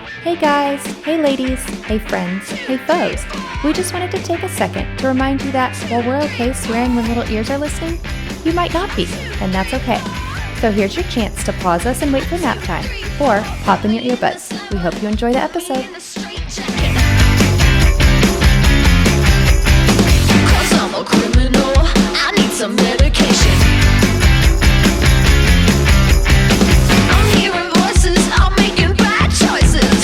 Hey guys, hey ladies, hey friends, hey foes. We just wanted to take a second to remind you that while we're okay swearing when little ears are listening, you might not be, and that's okay. So here's your chance to pause us and wait for nap time, or pop in your earbuds. We hope you enjoy the episode. Cause I'm a criminal, I need some medication. I'm hearing voices, I'm making bad choices.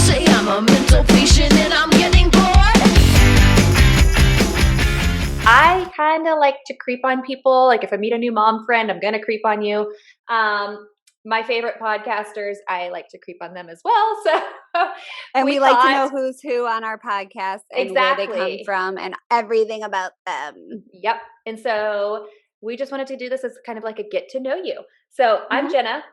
Say I'm a mental patient and I'm getting bored. I kind of like to creep on people. Like if I meet a new mom friend, I'm going to creep on you. My favorite podcasters, I like to creep on them as well. So And we like to know who's who on our podcast and where they come Exactly. from and everything about them. Yep. And so we just wanted to do this as kind of like a get to know you. So I'm Jenna.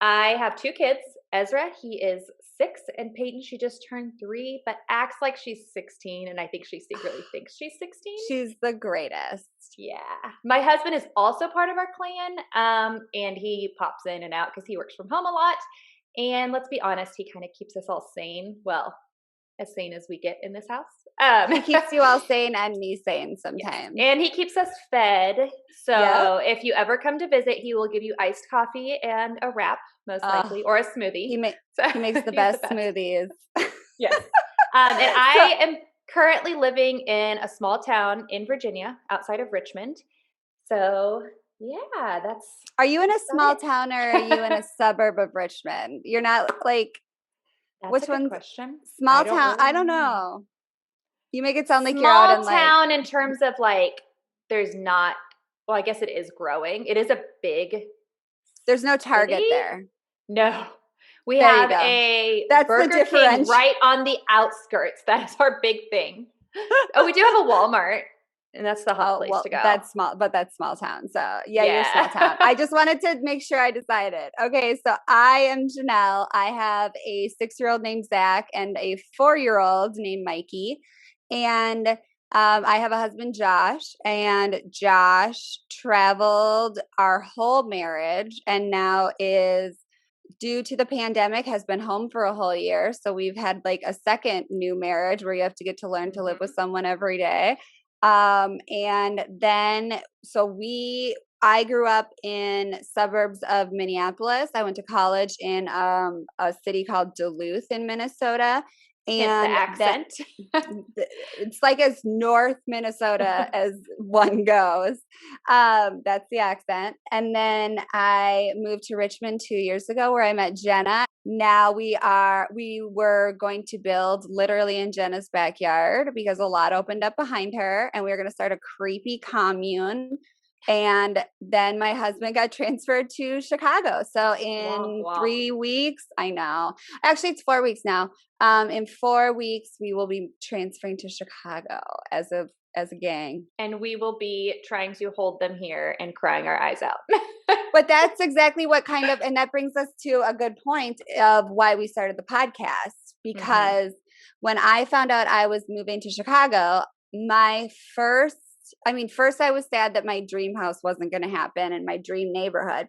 I have two kids. Ezra, he is 6, and Peyton, she just turned 3, but acts like she's 16, and I think she secretly thinks she's 16. She's the greatest. Yeah. My husband is also part of our clan, and he pops in and out because he works from home a lot. And let's be honest, he kind of keeps us all sane. Well, as sane as we get in this house. He keeps you all sane and me sane sometimes. Yes. And he keeps us fed. So Yep. if you ever come to visit, he will give you iced coffee and a wrap, most likely, or a smoothie. He makes the He's best smoothies. Yes. And I am currently living in a small town in Virginia outside of Richmond. So yeah, that's. Are you in a small town or are you in a suburb of Richmond? You're not like, That's which a good one's question. small don't town? really I don't know. You make it sound like you're out in Small town in terms of like, there's not. Well, I guess it is growing. It is a big. There's no Target city? there. No. We There you have go. a That's the Burger King differential. right on the outskirts. That is our big thing. Oh, we do have a Walmart, and that's the hot place to go. That's small town. So yeah, you're Yeah. small town. I just wanted to make sure I decided. Okay, so I am Jenelle. I have a 6-year-old named Zach and a 4-year-old named Mikey. And I have a husband, Josh, and Josh traveled our whole marriage and now is, due to the pandemic, has been home for a whole year. So we've had like a second new marriage where you have to get to learn to live with someone every day. And then, I grew up in suburbs of Minneapolis. I went to college in a city called Duluth in Minnesota. And it's the accent. It's like as North Minnesota as one goes. That's the accent. And then I moved to Richmond 2 years ago where I met Jenna. Now we were going to build literally in Jenna's backyard because a lot opened up behind her and we were going to start a creepy commune. And then my husband got transferred to Chicago. So in 3 weeks, I know. Actually, it's 4 weeks now. In 4 weeks, we will be transferring to Chicago as a gang. And we will be trying to hold them here and crying our eyes out. But that's exactly what and that brings us to a good point of why we started the podcast. Because when I found out I was moving to Chicago, first I was sad that my dream house wasn't going to happen in my dream neighborhood.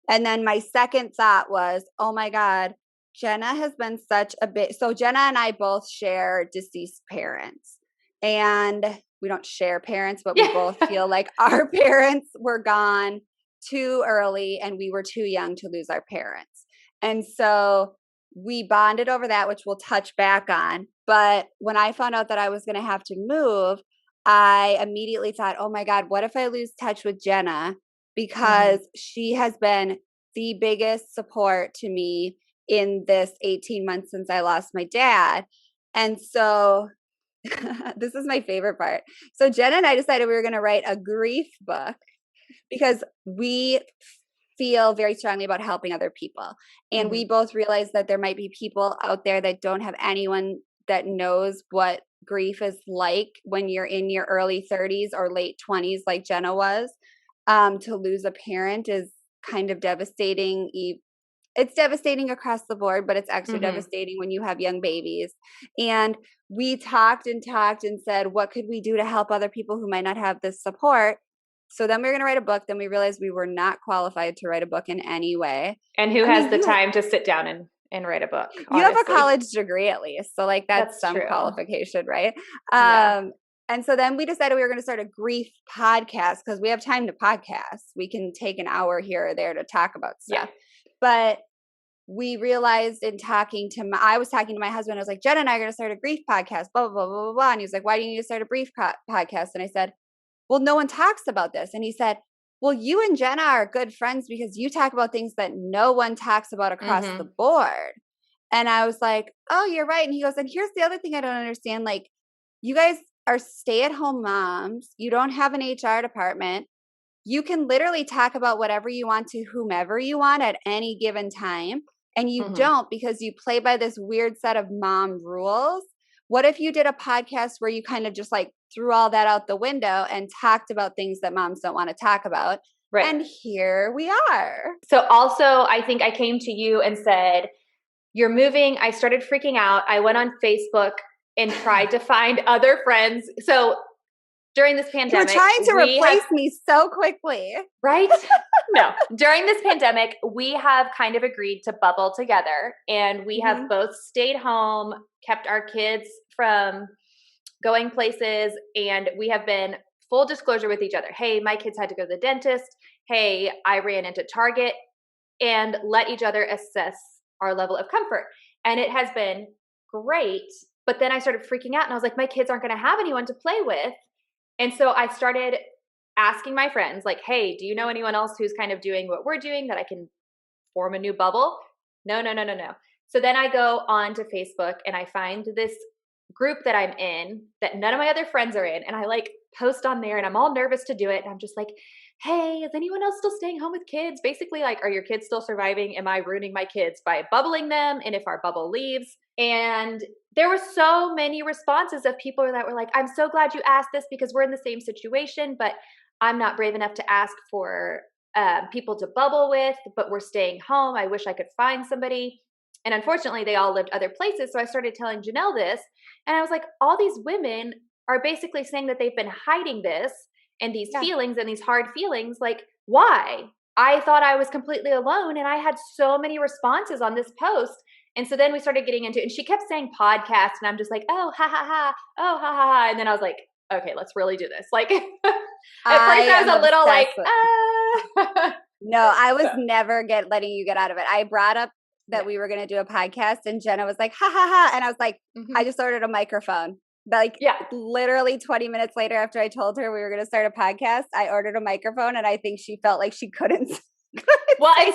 And then my second thought was, oh my God, Jenna has been so Jenna and I both share deceased parents. And we don't share parents, but we both feel like our parents were gone too early and we were too young to lose our parents. And so we bonded over that, which we'll touch back on. But when I found out that I was going to have to move, I immediately thought, oh my God, what if I lose touch with Jenna? Because she has been the biggest support to me in this 18 months since I lost my dad. And so this is my favorite part. So Jenna and I decided we were going to write a grief book because we feel very strongly about helping other people. And we both realize that there might be people out there that don't have anyone that knows what grief is like when you're in your early 30s or late 20s like Jenna was. To lose a parent is kind of devastating. It's devastating across the board, but it's extra devastating when you have young babies. And we talked and said, what could we do to help other people who might not have this support? So then we were going to write a book. Then we realized we were not qualified to write a book in any way. And who I has mean, the time to sit down and write a book? You have a honestly? college degree at least. So like that's some true. qualification, right? Yeah. And so then we decided we were going to start a grief podcast because we have time to podcast. We can take an hour here or there to talk about stuff. Yeah. But we realized in talking to I was talking to my husband. I was like, Jenna and I are going to start a grief podcast, blah, blah, blah, blah, blah. And he was like, why do you need to start a grief podcast? And I said, well, no one talks about this. And he said, well, you and Jenna are good friends because you talk about things that no one talks about across the board. And I was like, oh, you're right. And he goes, and here's the other thing I don't understand. Like, you guys are stay-at-home moms. You don't have an HR department. You can literally talk about whatever you want to whomever you want at any given time. And you don't because you play by this weird set of mom rules. What if you did a podcast where you kind of just like threw all that out the window and talked about things that moms don't want to talk about? Right. And here we are. So also, I think I came to you and said, you're moving. I started freaking out. I went on Facebook and tried to find other friends. So during this pandemic, you're trying to replace me so quickly. Right? No. During this pandemic, we have kind of agreed to bubble together, and we have both stayed home, kept our kids from going places, and we have been full disclosure with each other. Hey, my kids had to go to the dentist. Hey, I ran into Target, and let each other assess our level of comfort. And it has been great. But then I started freaking out, and I was like, my kids aren't going to have anyone to play with. And so I started asking my friends, like, hey, do you know anyone else who's kind of doing what we're doing that I can form a new bubble? No. So then I go on to Facebook and I find this group that I'm in that none of my other friends are in. And I like post on there and I'm all nervous to do it. And I'm just like, hey, is anyone else still staying home with kids? Basically, like, are your kids still surviving? Am I ruining my kids by bubbling them? And if our bubble leaves? And there were so many responses of people that were like, I'm so glad you asked this because we're in the same situation, but I'm not brave enough to ask for people to bubble with, but we're staying home. I wish I could find somebody. And unfortunately, they all lived other places. So I started telling Jenelle this. And I was like, all these women are basically saying that they've been hiding this and these feelings and these hard feelings. Like, why? I thought I was completely alone. And I had so many responses on this post. And so then we started getting into it. And she kept saying podcast. And I'm just like, oh, ha, ha, ha. Oh, ha, ha, ha. And then I was like, okay, let's really do this. Like, at first I was a little like, No, I was never letting you get out of it. I brought up that we were going to do a podcast and Jenna was like, ha, ha, ha. And I was like, I just ordered a microphone. Like literally 20 minutes later after I told her we were going to start a podcast, I ordered a microphone and I think she felt like she couldn't. Well, and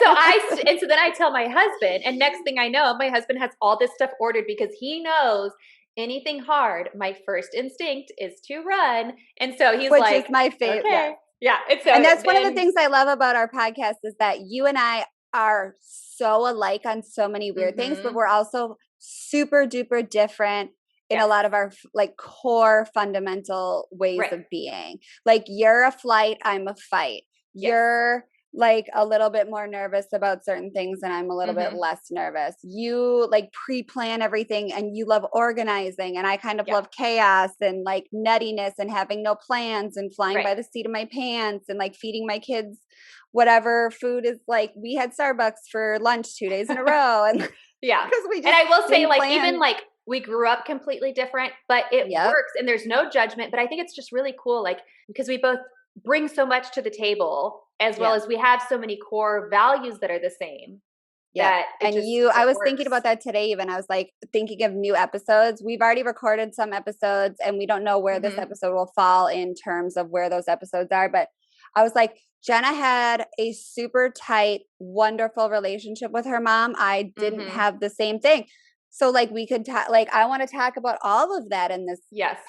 so then I tell my husband, and next thing I know, my husband has all this stuff ordered because he knows anything hard, my first instinct is to run. And so he's like, which is my favorite. Okay. Yeah. And that's one of the things I love about our podcast is that you and I are so alike on so many weird things, but we're also super duper different in a lot of our like core fundamental ways of being. Like you're a flight, I'm a fight. You're like a little bit more nervous about certain things and I'm a little bit less nervous. You like pre-plan everything and you love organizing and I kind of love chaos and like nuttiness and having no plans and flying by the seat of my pants and like feeding my kids whatever food is. Like we had Starbucks for lunch 2 days in a row and because we just and I will say like plan. even like we grew up completely different, but it works and there's no judgment. But I think it's just really cool, like because we both bring so much to the table as well as we have so many core values that are the same. Yeah. And I was thinking about that today even. I was like thinking of new episodes. We've already recorded some episodes and we don't know where this episode will fall in terms of where those episodes are. But I was like, Jenna had a super tight, wonderful relationship with her mom. I didn't have the same thing. So like we could I want to talk about all of that in this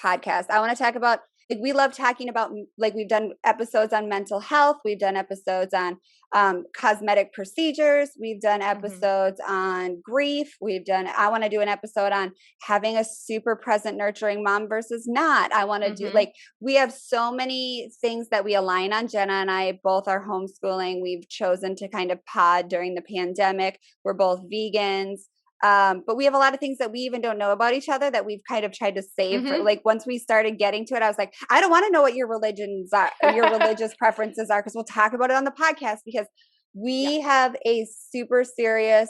podcast. I want to talk about like we love talking about like we've done episodes on mental health, we've done episodes on cosmetic procedures, we've done episodes on grief, I want to do an episode on having a super present nurturing mom versus not. I want to do like we have so many things that we align on. Jenna and I both are homeschooling. We've chosen to kind of pod during the pandemic. We're both vegans. But we have a lot of things that we even don't know about each other that we've kind of tried to save for, like, once we started getting to it, I was like, I don't want to know what your religions are, your religious preferences are, because we'll talk about it on the podcast, because we have a super serious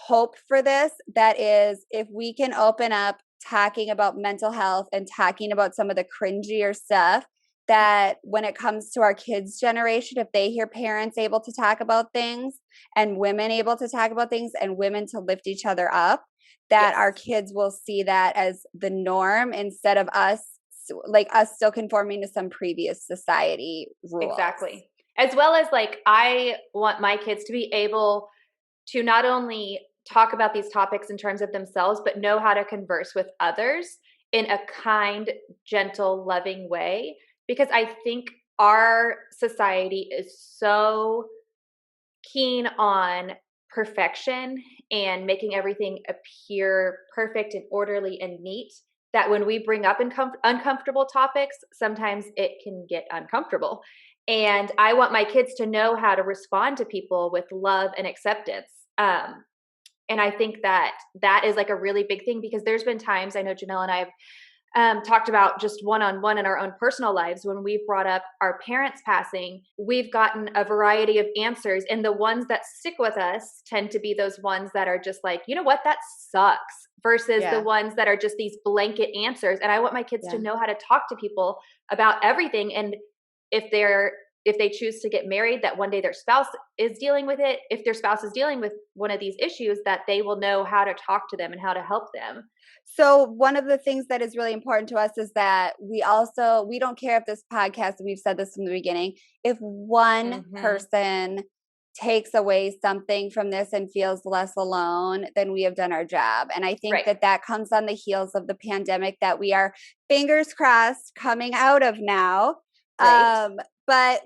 hope for this. That is, if we can open up talking about mental health and talking about some of the cringier stuff, that when it comes to our kids' generation, if they hear parents able to talk about things and women able to talk about things and women to lift each other up, that our kids will see that as the norm instead of us, like us still conforming to some previous society rules. Exactly. As well as, like, I want my kids to be able to not only talk about these topics in terms of themselves, but know how to converse with others in a kind, gentle, loving way. Because I think our society is so keen on perfection and making everything appear perfect and orderly and neat, that when we bring up uncomfortable topics, sometimes it can get uncomfortable. And I want my kids to know how to respond to people with love and acceptance. And I think that that is like a really big thing, because there's been times, I know Jenelle and I have talked about just one-on-one in our own personal lives, when we've brought up our parents passing, we've gotten a variety of answers. And the ones that stick with us tend to be those ones that are just like, you know what, that sucks, versus the ones that are just these blanket answers. And I want my kids to know how to talk to people about everything. And if they choose to get married, that one day their spouse is dealing with it. If their spouse is dealing with one of these issues, that they will know how to talk to them and how to help them. So one of the things that is really important to us is that we don't care if this podcast, and we've said this from the beginning, if one person takes away something from this and feels less alone, then we have done our job. And I think that comes on the heels of the pandemic that we are, fingers crossed, coming out of now. But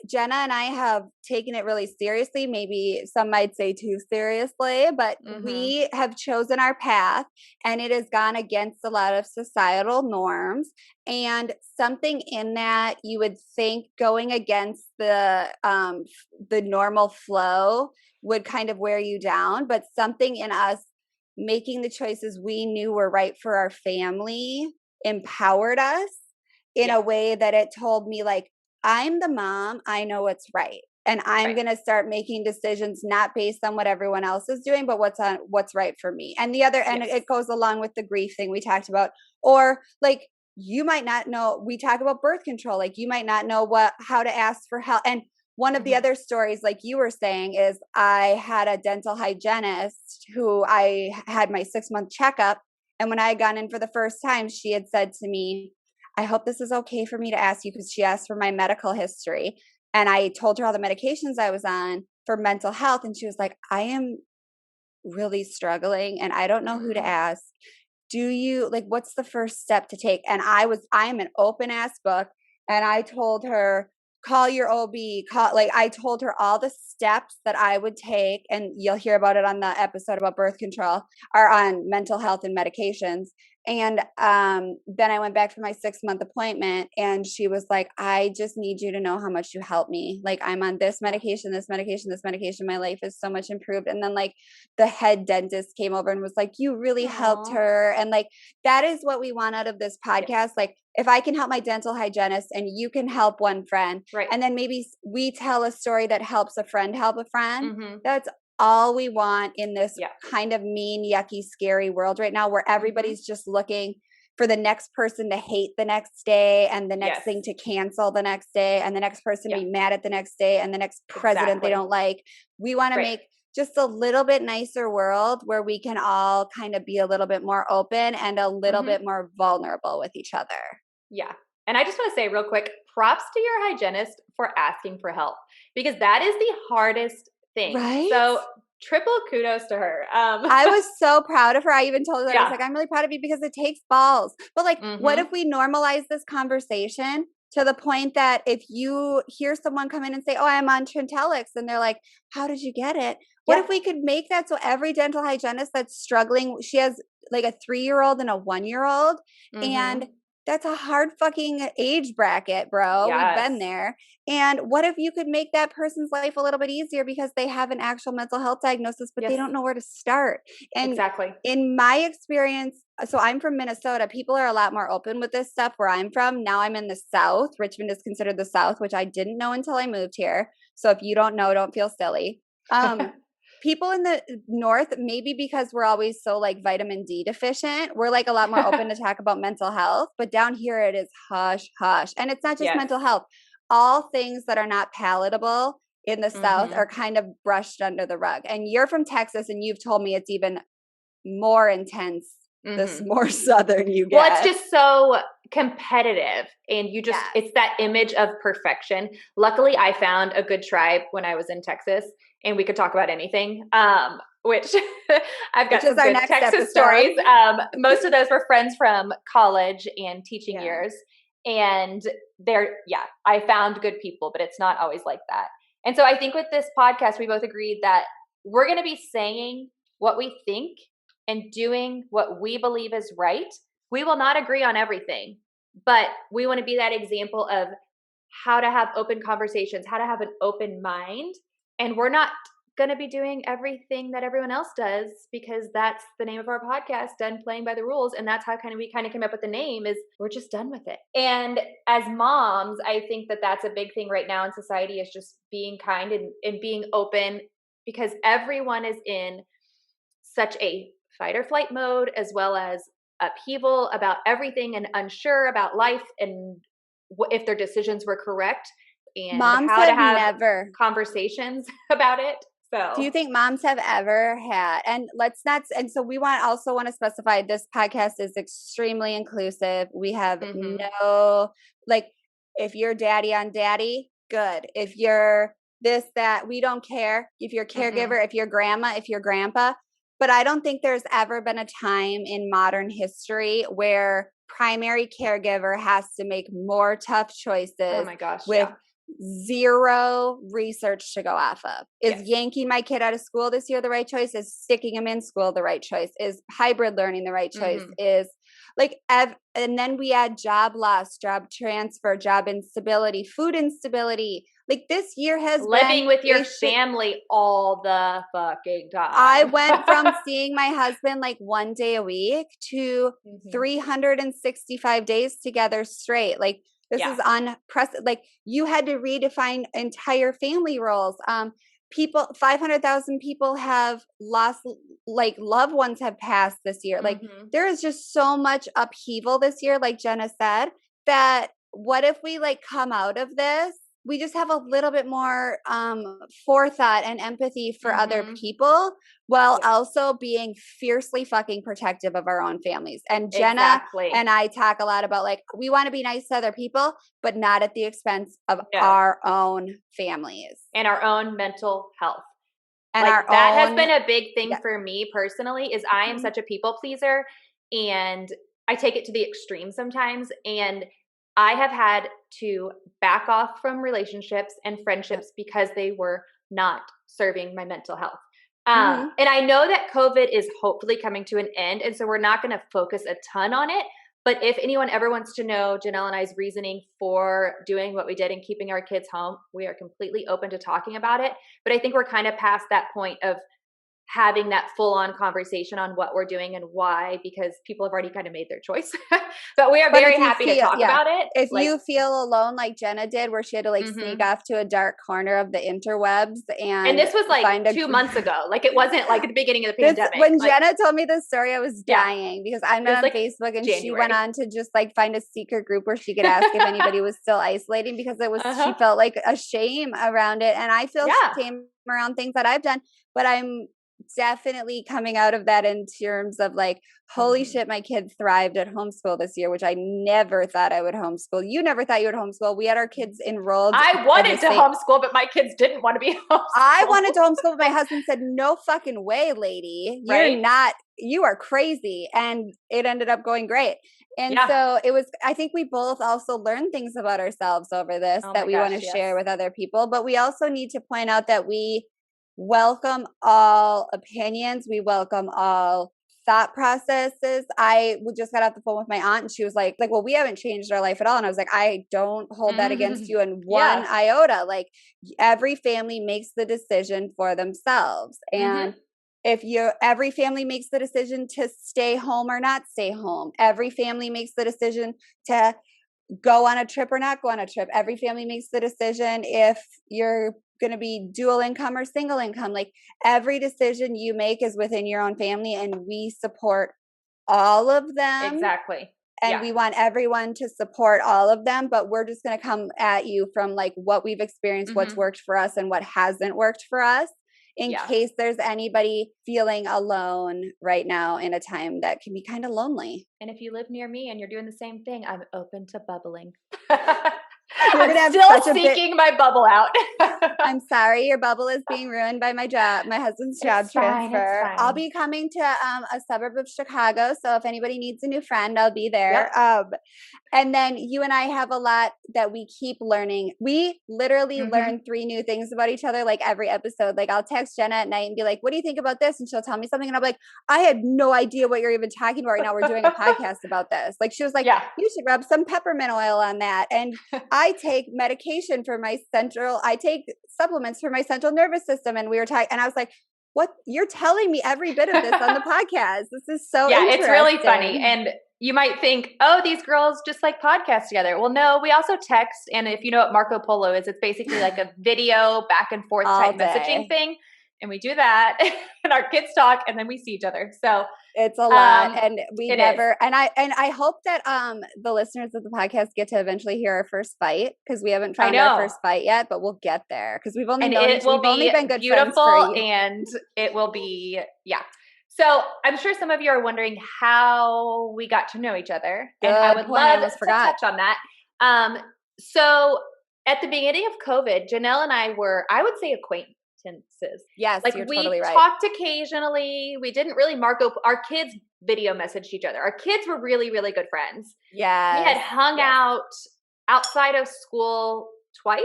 Jenna and I have taken it really seriously. Maybe some might say too seriously, but we have chosen our path, and it has gone against a lot of societal norms. And something in that, you would think going against the normal flow would kind of wear you down, but something in us making the choices we knew were right for our family empowered us in a way that it told me, like, I'm the mom, I know what's right. And I'm going to start making decisions not based on what everyone else is doing, but what's right for me. And the other, and it goes along with the grief thing we talked about. Or, like, you might not know, we talk about birth control, like, you might not know how to ask for help. And one of the other stories, like you were saying, is I had a dental hygienist who I had my 6-month checkup. And when I had gone in for the first time, she had said to me, I hope this is okay for me to ask you, because she asked for my medical history. And I told her all the medications I was on for mental health. And she was like, I am really struggling and I don't know who to ask. What's the first step to take? And I am an open ass book. And I told her, call your OB, I told her all the steps that I would take. And you'll hear about it on the episode about birth control, or on mental health and medications. And then I went back for my 6-month appointment, and she was like, I just need you to know how much you helped me. Like, I'm on this medication, this medication, this medication. My life is so much improved. And then, like, the head dentist came over and was like, you really helped her. And, like, that is what we want out of this podcast. Like, if I can help my dental hygienist and you can help one friend, and then maybe we tell a story that helps a friend help a friend, that's all we want in this kind of mean, yucky, scary world right now, where everybody's just looking for the next person to hate the next day, and the next thing to cancel the next day, and the next person to be mad at the next day, and the next president they don't like. We want to make just a little bit nicer world where we can all kind of be a little bit more open and a little bit more vulnerable with each other. Yeah. And I just want to say real quick, props to your hygienist for asking for help, because that is the hardest thing. Right? So triple kudos to her. I was so proud of her. I even told her, I was like, I'm really proud of you, because it takes balls. But, like, what if we normalize this conversation to the point that if you hear someone come in and say, oh, I'm on Trintellix, and they're like, how did you get it? What if we could make that so every dental hygienist that's struggling, she has like a 3-year-old and a 1-year-old, and That's a hard fucking age bracket, bro. We've been Yes. there. And what if you could make that person's life a little bit easier because they have an actual mental health diagnosis, but they Yes. don't know where to start? And Exactly. in my experience, so I'm from Minnesota. People are a lot more open with this stuff where I'm from. Now I'm in the South. Richmond is considered the South, which I didn't know until I moved here. So if you don't know, don't feel silly. People in the North, maybe because we're always so like vitamin D deficient, we're like a lot more open to talk about mental health. But down here, it is hush, hush. And it's not just Yes. mental health. All things that are not palatable in the South Mhm. are kind of brushed under the rug. And you're from Texas, and you've told me it's even more intense, this Mhm. more Southern you get. Well, it's just so competitive, and you just, Yes. it's that image of perfection. Luckily, I found a good tribe when I was in Texas, and we could talk about anything, which I've got Which is some our good next Texas episode. stories. Most of those were friends from college and teaching Yeah. years, and I found good people, but it's not always like that. And so I think with this podcast, we both agreed that we're going to be saying what we think and doing what we believe is right. We will not agree on everything, but we want to be that example of how to have open conversations, how to have an open mind. And we're not going to be doing everything that everyone else does, because that's the name of our podcast, Done Playing by the Rules. And that's how we kind of came up with the name, is we're just done with it. And as moms, I think that that's a big thing right now in society, is just being kind and being open, because everyone is in such a fight or flight mode, as well as upheaval about everything and unsure about life and if their decisions were correct, and Moms how to have have never. conversations about it. So Do you think moms have ever had, and let's not, and so we also want to specify this podcast is extremely inclusive. We have Mhm. no, like, if you're daddy on daddy, good. If you're this, that, we don't care. If you're caregiver, if you're grandma, if you're grandpa. But I don't think there's ever been a time in modern history where primary caregiver has to make more tough choices Oh my gosh, with yeah. zero research to go off of. Is Yes. yanking my kid out of school this year the right choice? Is sticking him in school the right choice? Is hybrid learning the right choice? Mhm. Is like, and then we add job loss, job transfer, job instability, food instability. Like, this year has Living been with your a shit. family all the fucking time. I went from seeing my husband like one day a week to Mhm. 365 days together straight. Like, this Yeah. is unprecedented. Like, you had to redefine entire family roles. 500,000 people have lost, like, loved ones have passed this year. Like, Mhm. there is just so much upheaval this year, like Jenna said, that what if we like come out of this, we just have a little bit more forethought and empathy for other Mhm. people, while Yeah. also being fiercely fucking protective of our own families. And Jenna Exactly. and I talk a lot about, like, we want to be nice to other people, but not at the expense of No. our own families And our own mental health. and Like, our that has own. been a big thing Yeah. for me personally, is I am Mhm. such a people pleaser, and I take it to the extreme sometimes, and I have had to back off from relationships and friendships because they were not serving my mental health. Mhm. And I know that COVID is hopefully coming to an end, and so we're not going to focus a ton on it. But if anyone ever wants to know Janelle and I's reasoning for doing what we did and keeping our kids home, we are completely open to talking about it. But I think we're kind of past that point of having that full-on conversation on what we're doing and why, because people have already kind of made their choice. But we are But very if you happy to feel, talk yeah, about it. if Like, you feel alone like Jenna did, where she had to like sneak Mhm. off to a dark corner of the interwebs and and this was like find a 2 months ago. Like, it wasn't like at the beginning of the This, pandemic. when Like, Jenna told me this story, I was Yeah. dying because I'm It not was on like Facebook, and she went January. on to just like find a secret group where she could ask if anybody was still isolating, because it was, she Uh-huh. felt like a shame around it. And I feel Yeah. shame around things that I've done, but I'm definitely coming out of that in terms of like, holy Mhm. shit, my kids thrived at homeschool this year, which I never thought I would homeschool. You never thought you would homeschool. We had our kids enrolled. I at wanted the to same- homeschool, but my kids didn't want to be homeschooled. I wanted to homeschool, but my husband said, no fucking way, lady. You're Right? not, you are crazy. And it ended up going great. And Yeah. so it was, I think we both also learned things about ourselves over this Oh that my we want gosh, to yes. share with other people. But we also need to point out that we welcome all opinions. We welcome all thought processes. Just got off the phone with my aunt and she was like, well, we haven't changed our life at all. And I was like, I don't hold that against you in one iota. Like every family makes the decision for themselves. And if every family makes the decision to stay home or not stay home, every family makes the decision to go on a trip or not go on a trip. Every family makes the decision if you're going to be dual income or single income. Like every decision you make is within your own family, and we support all of them. Exactly. And we want everyone to support all of them, but we're just going to come at you from like what we've experienced, what's worked for us and what hasn't worked for us, in case there's anybody feeling alone right now in a time that can be kind of lonely. And if you live near me and you're doing the same thing, I'm open to bubbling. I'm still seeking my bubble out. I'm sorry, your bubble is being ruined by my husband's job transfer. Fine. I'll be coming to a suburb of Chicago, so if anybody needs a new friend, I'll be there. And then you and I have a lot that we keep learning. We literally learn 3 new things about each other like every episode. Like I'll text Jenna at night and be like, what do you think about this? And she'll tell me something and I'm like, I had no idea what you're even talking about right now. We're doing a podcast about this. Like she was like, you should rub some peppermint oil on that. And I take medication for I take supplements for my central nervous system. And we were talking, and I was like, what? You're telling me every bit of this on the podcast. This is so interesting. It's really funny. And you might think, oh, these girls just like podcast together. Well, no, we also text. And if you know what Marco Polo is, it's basically like a video back and forth type messaging thing. And we do that and our kids talk and then we see each other. So it's a lot. And we never, and I hope that the listeners of the podcast get to eventually hear our first fight, because we haven't found our first fight yet, but we'll get there because we've only been good friends for and it will be, So I'm sure some of you are wondering how we got to know each other. And I would love to touch on that. So at the beginning of COVID, Jenelle and I were, I would say, acquaintances. Yes, like you're we totally right. talked occasionally. We didn't really our kids video messaged each other. Our kids were really, really good friends. Yeah. We had hung out outside of school twice,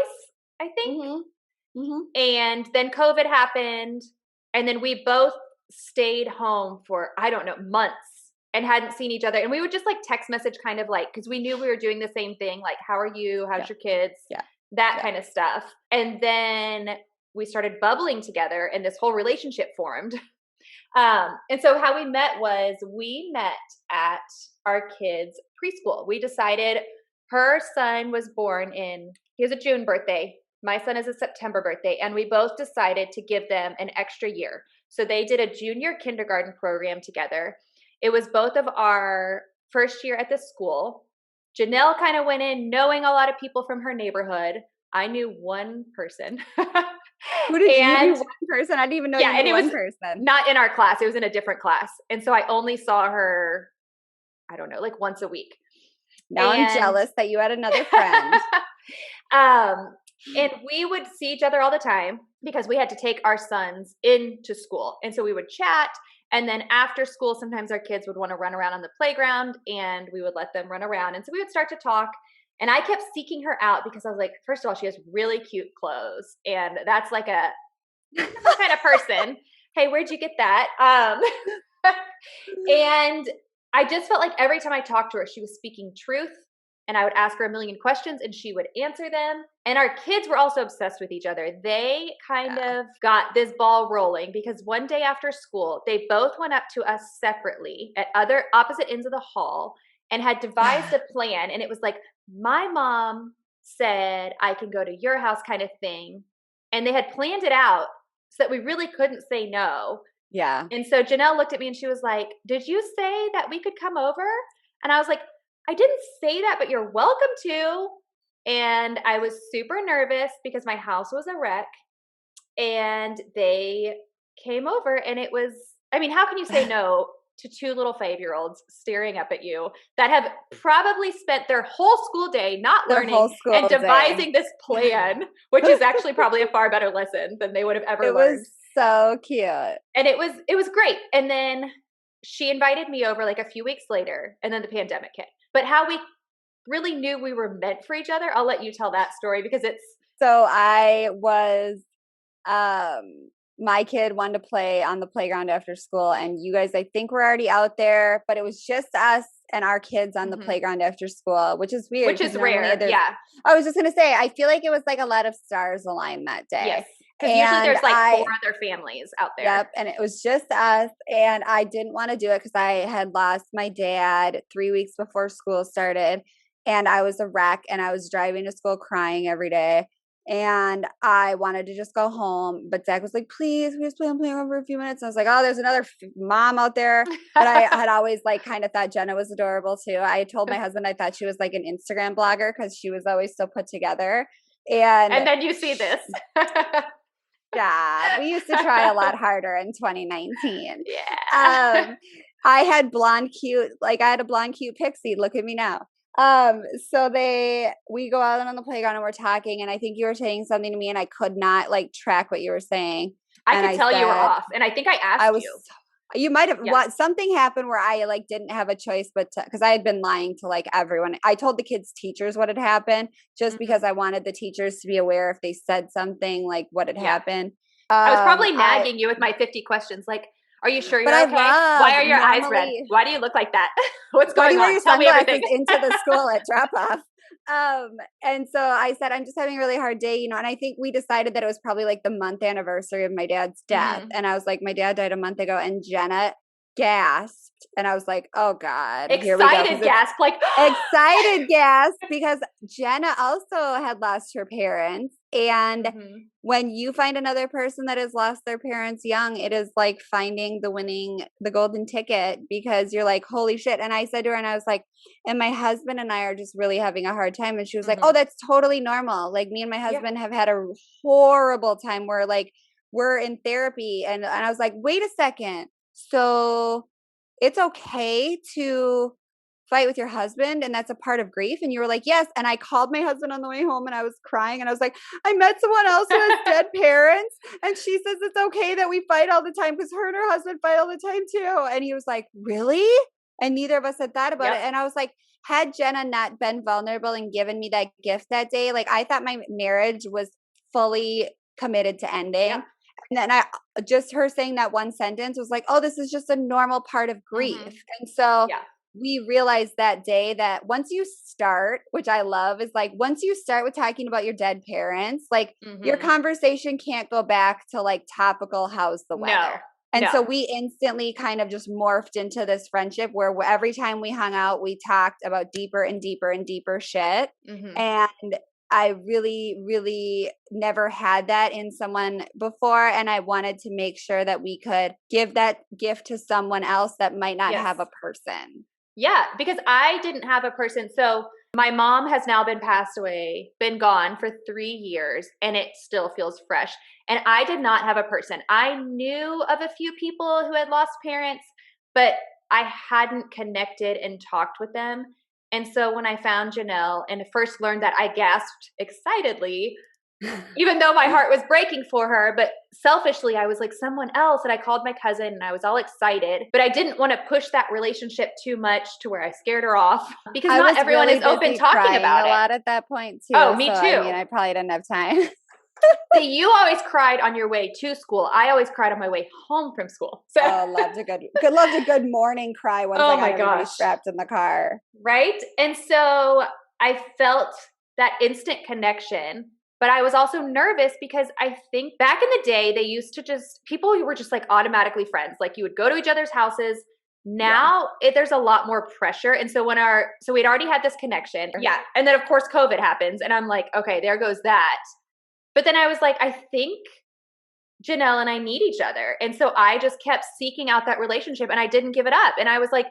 I think. And then COVID happened. And then we both stayed home for, I don't know, months and hadn't seen each other. And we would just like text message kind of like, because we knew we were doing the same thing. Like, how are you? How's your kids? That kind of stuff. And then we started bubbling together and this whole relationship formed. And so how we met at our kids' preschool. We decided her son was born he has a June birthday. My son is a September birthday. And we both decided to give them an extra year. So they did a junior kindergarten program together. It was both of our first year at the school. Jenelle kind of went in knowing a lot of people from her neighborhood. I knew one person. Who did you knew one person? I didn't even know you knew one person. Not in our class. It was in a different class. And so I only saw her, I don't know, like once a week. Now I'm jealous that you had another friend. And we would see each other all the time because we had to take our sons into school. And so we would chat. And then after school, sometimes our kids would want to run around on the playground and we would let them run around. And so we would start to talk. And I kept seeking her out because I was like, first of all, she has really cute clothes. And that's like a kind of person. Hey, where'd you get that? And I just felt like every time I talked to her, she was speaking truth. And I would ask her a million questions and she would answer them. And our kids were also obsessed with each other. They kind of got this ball rolling because one day after school, they both went up to us separately at opposite ends of the hall and had devised a plan. And it was like, my mom said, I can go to your house kind of thing. And they had planned it out so that we really couldn't say no. Yeah. And so Jenelle looked at me and she was like, did you say that we could come over? And I was like, I didn't say that, but you're welcome to. And I was super nervous because my house was a wreck. And they came over and it was, I mean, how can you say no to 2 little 5-year-olds staring up at you that have probably spent their whole school day not learning and devising this plan, which is actually probably a far better lesson than they would have ever learned. It was so cute. And it was great. And then she invited me over like a few weeks later and then the pandemic hit. But how we really knew we were meant for each other, I'll let you tell that story because it's. So I was my kid wanted to play on the playground after school, and you guys, I think, were already out there, but it was just us and our kids on the playground after school, which is weird. Which is rare. Yeah. I was just going to say, I feel like it was like a lot of stars aligned that day. Yes. Because usually there's like 4 other families out there. Yep. And it was just us. And I didn't want to do it because I had lost my dad 3 weeks before school started. And I was a wreck, and I was driving to school crying every day. And I wanted to just go home. But Zach was like, please, we just play on playground for a few minutes. And I was like, oh, there's another mom out there. But I had always like kind of thought Jenna was adorable too. I told my husband I thought she was like an Instagram blogger because she was always so put together. And then you see this. yeah, we used to try a lot harder in 2019. Yeah. I had I had a blonde cute pixie. Look at me now. So we go out on the playground and we're talking, and I think you were saying something to me and I could not like track what you were saying. I could tell you were off. And I think I asked you. You might have, something happened where I like didn't have a choice, but because I had been lying to like everyone. I told the kids' teachers what had happened just because I wanted the teachers to be aware if they said something like what had happened. I was probably nagging you with my 50 questions. Like, are you sure you're okay? Why are your eyes red? Why do you look like that? What's going on? Tell me everything. Into the school at drop off. And so I said, I'm just having a really hard day, you know, and I think we decided that it was probably like the month anniversary of my dad's death. And I was like, my dad died a month ago, and Jenna gasped. And I was like, oh God. Excited gasp, like excited gasp, because Jenna also had lost her parents. And when you find another person that has lost their parents young, it is like finding the golden ticket, because you're like, holy shit. And I said to her, and I was like, and my husband and I are just really having a hard time. And she was like, oh, that's totally normal. Like me and my husband have had a horrible time where like we're in therapy. And I was like, wait a second. So it's okay to fight with your husband, and that's a part of grief? And you were like, yes. And I called my husband on the way home, and I was crying, and I was like, I met someone else who has dead parents, and she says it's okay that we fight all the time because her and her husband fight all the time too. And he was like, really? And neither of us had thought about it. And I was like, had Jenna not been vulnerable and given me that gift that day, like I thought my marriage was fully committed to ending. And then just her saying that one sentence was like, oh, this is just a normal part of grief. And so we realized that day that once you start, which I love, is like once you start with talking about your dead parents, like your conversation can't go back to like topical how's the weather. And so we instantly kind of just morphed into this friendship where every time we hung out, we talked about deeper and deeper and deeper shit. And I really, really never had that in someone before. And I wanted to make sure that we could give that gift to someone else that might not have a person. Yeah, because I didn't have a person. So my mom has now been gone for 3 years, and it still feels fresh. And I did not have a person. I knew of a few people who had lost parents, but I hadn't connected and talked with them. And so when I found Jenelle and first learned that, I gasped excitedly, even though my heart was breaking for her. But selfishly, I was like, someone else. And I called my cousin, and I was all excited. But I didn't want to push that relationship too much to where I scared her off, because not everyone is open talking about it. A lot at that point too. Oh, me too. I mean, I probably didn't have time. See, you always cried on your way to school. I always cried on my way home from school. So loved a good morning cry once I got everybody strapped in the car. Right? And so I felt that instant connection, but I was also nervous because I think back in the day, they used to people were just like automatically friends. Like you would go to each other's houses. Now there's a lot more pressure. And so we'd already had this connection. Yeah. And then of course COVID happens, and I'm like, okay, there goes that. But then I was like, I think Jenelle and I need each other. And so I just kept seeking out that relationship, and I didn't give it up. And I was like,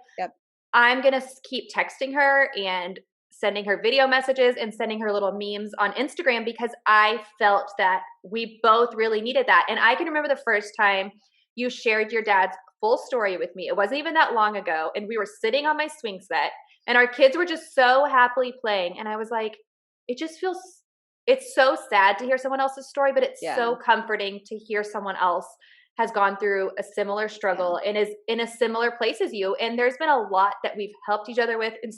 I'm going to keep texting her and sending her video messages and sending her little memes on Instagram, because I felt that we both really needed that. And I can remember the first time you shared your dad's full story with me. It wasn't even that long ago. And we were sitting on my swing set, and our kids were just so happily playing. And I was like, it's so sad to hear someone else's story, but it's so comforting to hear someone else has gone through a similar struggle and is in a similar place as you. And there's been a lot that we've helped each other with. And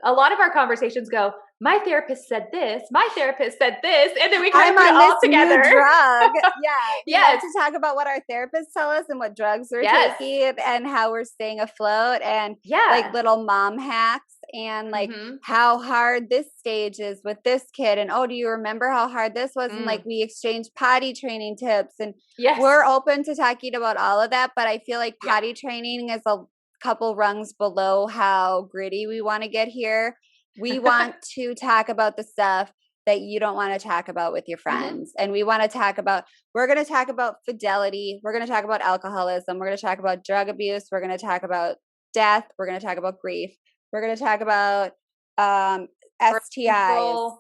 a lot of our conversations go, my therapist said this, my therapist said this, and then we kind I'm of put it on all this together. new drug. Yeah. We Yes. like to talk about what our therapists tell us and what drugs we're Yes. taking and how we're staying afloat and Yeah. like little mom hacks and like Mhm. how hard this stage is with this kid. And oh, do you remember how hard this was? And like we exchange potty training tips and Yes. we're open to talking about all of that. But I feel like Yeah. potty training is a couple rungs below how gritty we want to get here. We want to talk about the stuff that you don't want to talk about with your friends. And we want to talk about, we're going to talk about fidelity. We're going to talk about alcoholism. We're going to talk about drug abuse. We're going to talk about death. We're going to talk about grief. We're going to talk about STIs,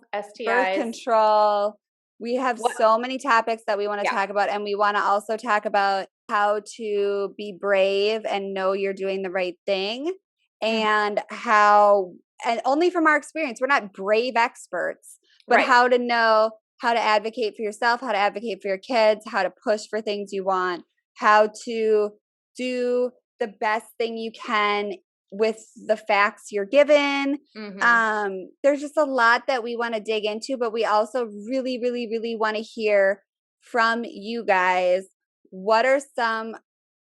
birth control. We have so many topics that we want to talk about. And we want to also talk about how to be brave and know you're doing the right thing. And how, and only from our experience, we're not brave experts, but how to know how to advocate for yourself, how to advocate for your kids, how to push for things you want, how to do the best thing you can with the facts you're given. There's just a lot that we want to dig into, but we also really, really, really want to hear from you guys. What are some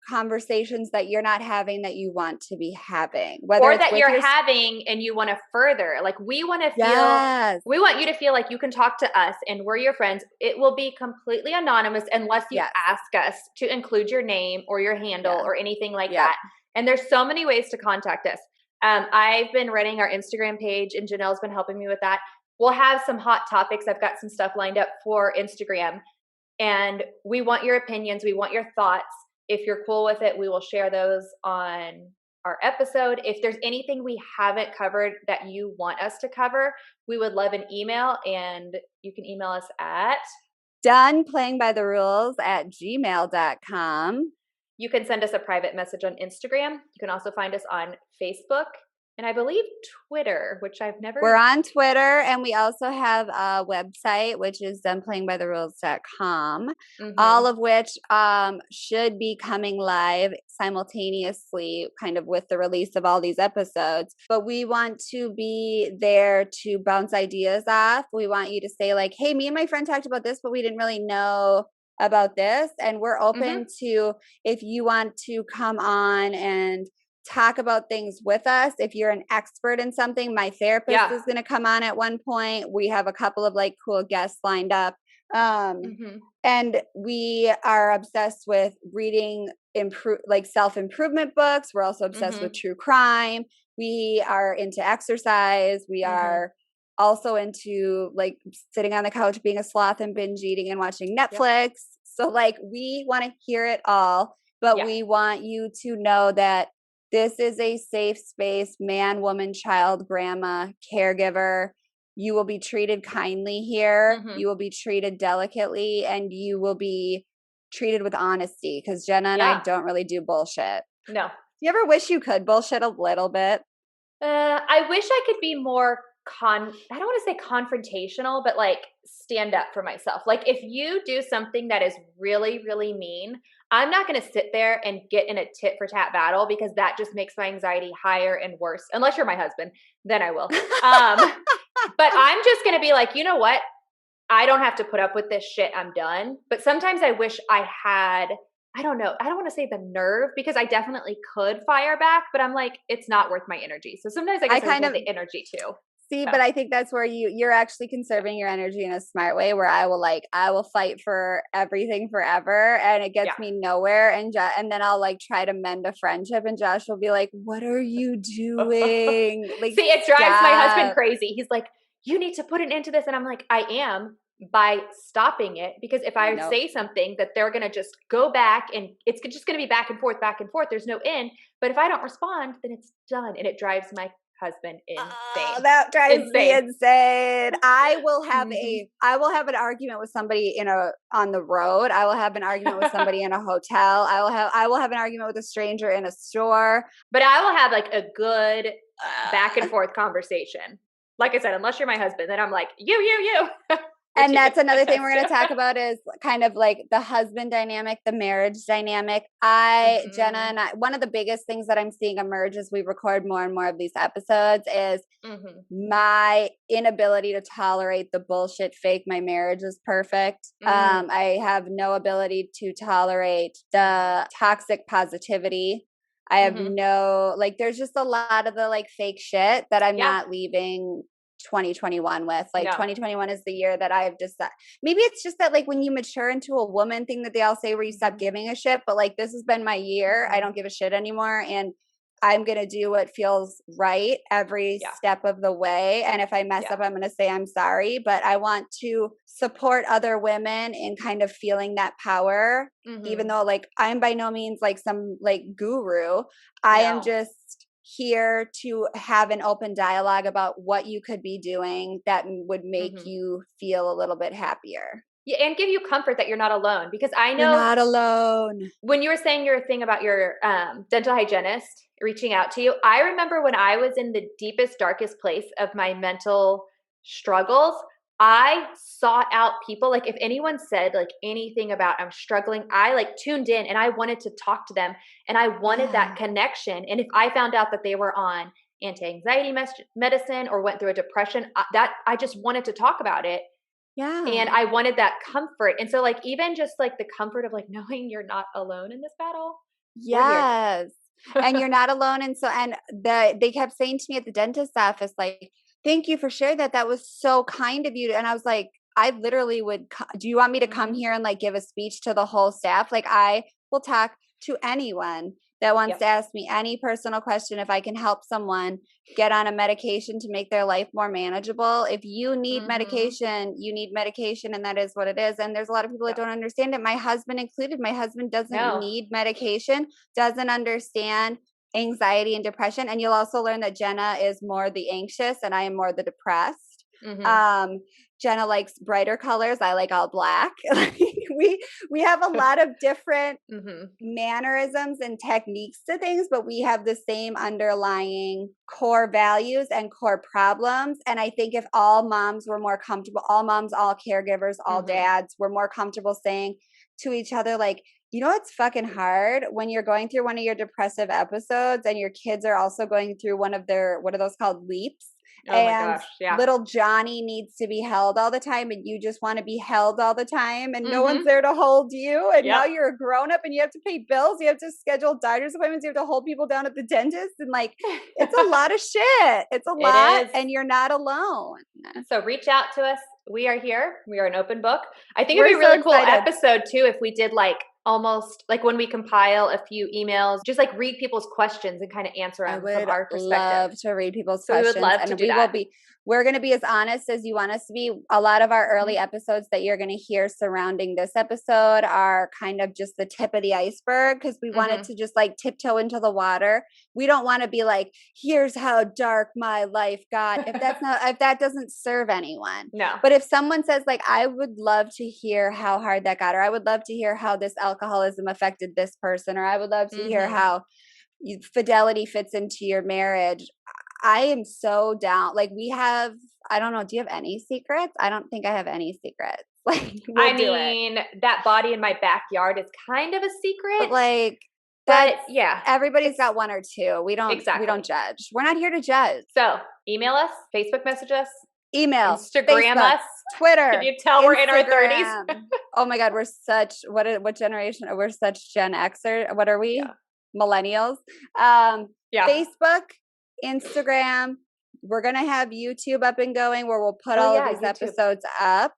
conversations that you're not having that you want to be having, whether or that you're having and you want to further? Like we want to feel, we want you to feel like you can talk to us and we're your friends. It will be completely anonymous unless you ask us to include your name or your handle or anything like that. And there's so many ways to contact us. I've been running our Instagram page and Janelle's been helping me with that. We'll have some hot topics. I've got some stuff lined up for Instagram and we want your opinions. We want your thoughts. If you're cool with it, we will share those on our episode. If there's anything we haven't covered that you want us to cover, we would love an email, and you can email us at doneplayingbytherules@gmail.com. You can send us a private message on Instagram. You can also find us on Facebook and I believe Twitter, which I've never. We're on Twitter, and we also have a website, which is doneplayingbytherules.com, all of which should be coming live simultaneously, kind of with the release of all these episodes. But we want to be there to bounce ideas off. We want you to say like, hey, me and my friend talked about this, but we didn't really know about this. And we're open to, if you want to come on and talk about things with us. If you're an expert in something, my therapist is going to come on at one point. We have a couple of like cool guests lined up. And we are obsessed with reading like self-improvement books. We're also obsessed with true crime. We are into exercise. We are also into like sitting on the couch, being a sloth and binge eating and watching Netflix. So like we want to hear it all, but we want you to know that this is a safe space, man, woman, child, grandma, caregiver. You will be treated kindly here. You will be treated delicately, and you will be treated with honesty, because Jenna and I don't really do bullshit. No. Do you ever wish you could bullshit a little bit? I wish I could be more I don't want to say confrontational, but like stand up for myself. Like if you do something that is really, really mean, I'm not going to sit there and get in a tit for tat battle, because that just makes my anxiety higher and worse. Unless you're my husband, then I will. But I'm just going to be like, you know what? I don't have to put up with this shit. I'm done. But sometimes I wish I had, I don't know. I don't want to say the nerve, because I definitely could fire back, but I'm like, it's not worth my energy. So sometimes I guess I kind of the energy too. See, but I think that's where you're actually conserving your energy in a smart way, where I will fight for everything forever, and it gets me nowhere. And then I'll like try to mend a friendship, and Josh will be like, "What are you doing?" Like, see, it drives my husband crazy. He's like, "You need to put an end to this," and I'm like, "I am, by stopping it, because if I say something, that they're gonna just go back, and it's just gonna be back and forth. There's no end. But if I don't respond, then it's done, and it drives my husband insane. That drives me insane. I will have an argument with somebody on the road. I will have an argument with somebody in a hotel. I will have an argument with a stranger in a store. But I will have like a good back and forth conversation. Like I said, unless you're my husband, then I'm like, you. And that's another thing we're going to talk about is kind of like the husband dynamic, the marriage dynamic. Jenna and I, one of the biggest things that I'm seeing emerge as we record more and more of these episodes is my inability to tolerate the bullshit fake. My marriage is perfect. I have no ability to tolerate the toxic positivity. I have no, like, there's just a lot of the like fake shit that I'm not leaving 2021 with. Like 2021 is the year that I've just maybe it's just that like when you mature into a woman thing that they all say where you stop giving a shit, but like this has been my year. I don't give a shit anymore, and I'm going to do what feels right every step of the way. And if I mess up, I'm going to say I'm sorry, but I want to support other women in kind of feeling that power, even though like I'm by no means like some like guru. I am just here to have an open dialogue about what you could be doing that would make you feel a little bit happier. Yeah, and give you comfort that you're not alone. Because I know you're not alone. When you were saying your thing about your dental hygienist reaching out to you, I remember when I was in the deepest, darkest place of my mental struggles, I sought out people. Like if anyone said like anything about I'm struggling, I like tuned in and I wanted to talk to them, and I wanted that connection. And if I found out that they were on anti-anxiety medicine or went through a depression, that I just wanted to talk about it. Yeah. And I wanted that comfort. And so like even just like the comfort of like knowing you're not alone in this battle. Yes. And you're not alone. And so, and they kept saying to me at the dentist's office, like, thank you for sharing that. That was so kind of you. And I was like, I literally would, do you want me to come here and like give a speech to the whole staff? Like I will talk to anyone that wants to ask me any personal question. If I can help someone get on a medication to make their life more manageable. If you need medication, you need medication, and that is what it is. And there's a lot of people that don't understand it. My husband included. My husband doesn't need medication, doesn't understand anxiety and depression. And you'll also learn that Jenna is more the anxious and I am more the depressed. Jenna likes brighter colors. I like all black. we have a lot of different mannerisms and techniques to things, but we have the same underlying core values and core problems. And I think if all moms were more comfortable, all moms, all caregivers, all dads were more comfortable saying to each other, like, you know, it's fucking hard when you're going through one of your depressive episodes and your kids are also going through one of their, what are those called? Leaps. And little Johnny needs to be held all the time, and you just want to be held all the time, and no one's there to hold you. And now you're a grown up and you have to pay bills. You have to schedule doctor's appointments. You have to hold people down at the dentist. And like, it's a lot of shit. It's a lot, and you're not alone. So reach out to us. We are here. We are an open book. I think it'd be a really cool episode too if we did like almost like when we compile a few emails, just like read people's questions and kind of answer them from our perspective. I would love to read people's questions. We would love to do that. We're going to be as honest as you want us to be. A lot of our early episodes that you're going to hear surrounding this episode are kind of just the tip of the iceberg because we wanted to just like tiptoe into the water. We don't want to be like, here's how dark my life got. If that doesn't serve anyone. No. But if someone says like, I would love to hear how hard that got, or I would love to hear how this alcoholism affected this person, or I would love to hear how fidelity fits into your marriage. I am so down. Like we have, I don't know. Do you have any secrets? I don't think I have any secrets. Like, that body in my backyard is kind of a secret. But everybody's got one or two. We don't judge. We're not here to judge. So email us, Facebook message us, email, Instagram Facebook, us, Twitter. Can you tell we're in our 30s? Oh my God, we're such what generation? We're such Gen Xer. What are we? Yeah. Millennials. Facebook, Instagram. We're going to have YouTube up and going where we'll put all of these episodes up.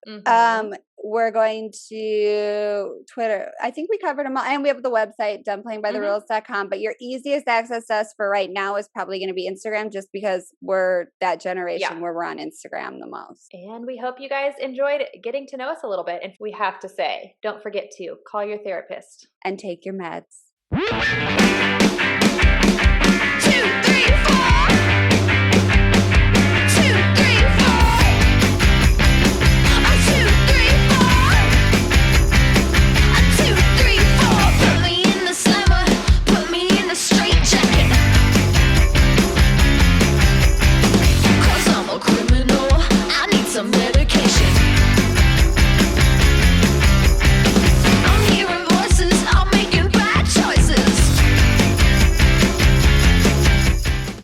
We're going to Twitter. I think we covered them all. And we have the website, doneplayingbytherules.com. But your easiest access to us for right now is probably going to be Instagram just because we're that generation where we're on Instagram the most. And we hope you guys enjoyed getting to know us a little bit. And we have to say, don't forget to call your therapist. And take your meds.